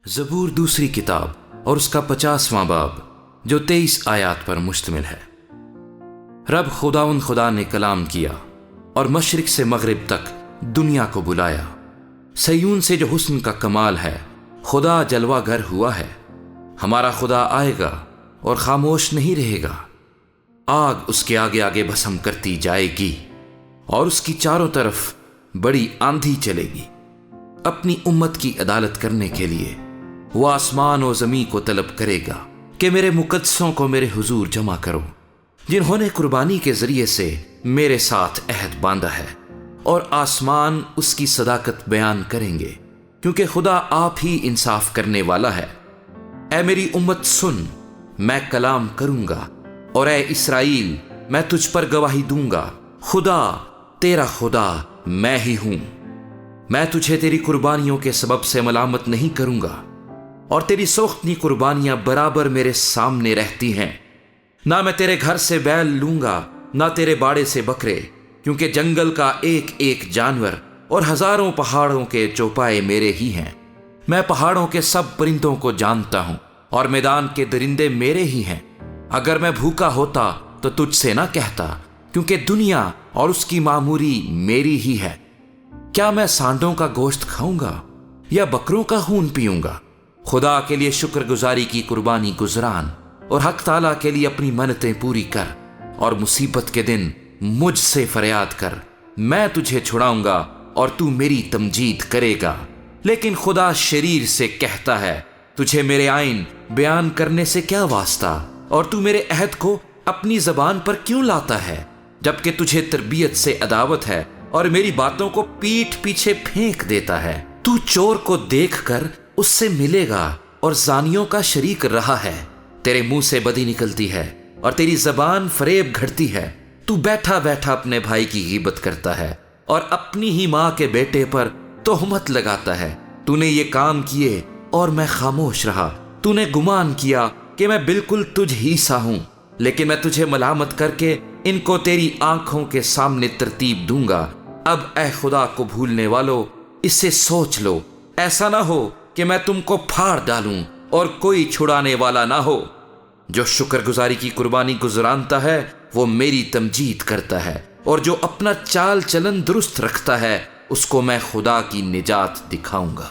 زبور دوسری کتاب اور اس کا 50واں باب جو 23 آیات پر مشتمل ہے۔ رب خدا نے کلام کیا اور مشرق سے مغرب تک دنیا کو بلایا۔ سیون سے جو حسن کا کمال ہے، خدا جلوہ گر ہوا ہے۔ ہمارا خدا آئے گا اور خاموش نہیں رہے گا۔ آگ اس کے آگے آگے بھسم کرتی جائے گی اور اس کی چاروں طرف بڑی آندھی چلے گی۔ اپنی امت کی عدالت کرنے کے لیے وہ آسمان و زمین کو طلب کرے گا کہ میرے مقدسوں کو میرے حضور جمع کرو، جنہوں نے قربانی کے ذریعے سے میرے ساتھ عہد باندھا ہے، اور آسمان اس کی صداقت بیان کریں گے، کیونکہ خدا آپ ہی انصاف کرنے والا ہے۔ اے میری امت سن، میں کلام کروں گا، اور اے اسرائیل میں تجھ پر گواہی دوں گا۔ خدا تیرا خدا میں ہی ہوں۔ میں تجھے تیری قربانیوں کے سبب سے ملامت نہیں کروں گا، اور تیری سوختنی قربانیاں برابر میرے سامنے رہتی ہیں۔ نہ میں تیرے گھر سے بیل لوں گا، نہ تیرے باڑے سے بکرے، کیونکہ جنگل کا ایک ایک جانور اور ہزاروں پہاڑوں کے چوپائے میرے ہی ہیں۔ میں پہاڑوں کے سب پرندوں کو جانتا ہوں، اور میدان کے درندے میرے ہی ہیں۔ اگر میں بھوکا ہوتا تو تجھ سے نہ کہتا، کیونکہ دنیا اور اس کی معموری میری ہی ہے۔ کیا میں سانڈوں کا گوشت کھاؤں گا یا بکروں کا خون پیوں گا؟ خدا کے لیے شکر گزاری کی قربانی گزران، اور حق تعالیٰ کے لیے اپنی منتیں پوری کر، اور مصیبت کے دن مجھ سے فریاد کر۔ میں تجھے چھڑاؤں گا اور تو میری تمجید کرے گا۔ لیکن خدا شریر سے کہتا ہے، تجھے میرے آئین بیان کرنے سے کیا واسطہ، اور تو میرے عہد کو اپنی زبان پر کیوں لاتا ہے؟ جبکہ تجھے تربیت سے عداوت ہے اور میری باتوں کو پیٹھ پیچھے پھینک دیتا ہے۔ تو چور کو دیکھ کر اس سے ملے گا اور زانیوں کا شریک رہا ہے۔ تیرے منہ سے بدی نکلتی ہے اور تیری زبان فریب گھڑتی ہے۔ تو بیٹھا بیٹھا اپنے بھائی کی غیبت کرتا ہے اور اپنی ہی ماں کے بیٹے پر تہمت لگاتا ہے۔ تو نے یہ کام کیے اور میں خاموش رہا۔ تو نے گمان کیا کہ میں بالکل تجھ ہی سا ہوں، لیکن میں تجھے ملامت کر کے ان کو تیری آنکھوں کے سامنے ترتیب دوں گا۔ اب اے خدا کو بھولنے والو، اسے سوچ لو، ایسا نہ ہو کہ میں تم کو پھاڑ ڈالوں اور کوئی چھڑانے والا نہ ہو۔ جو شکر گزاری کی قربانی گزرانتا ہے وہ میری تمجید کرتا ہے، اور جو اپنا چال چلن درست رکھتا ہے اس کو میں خدا کی نجات دکھاؤں گا۔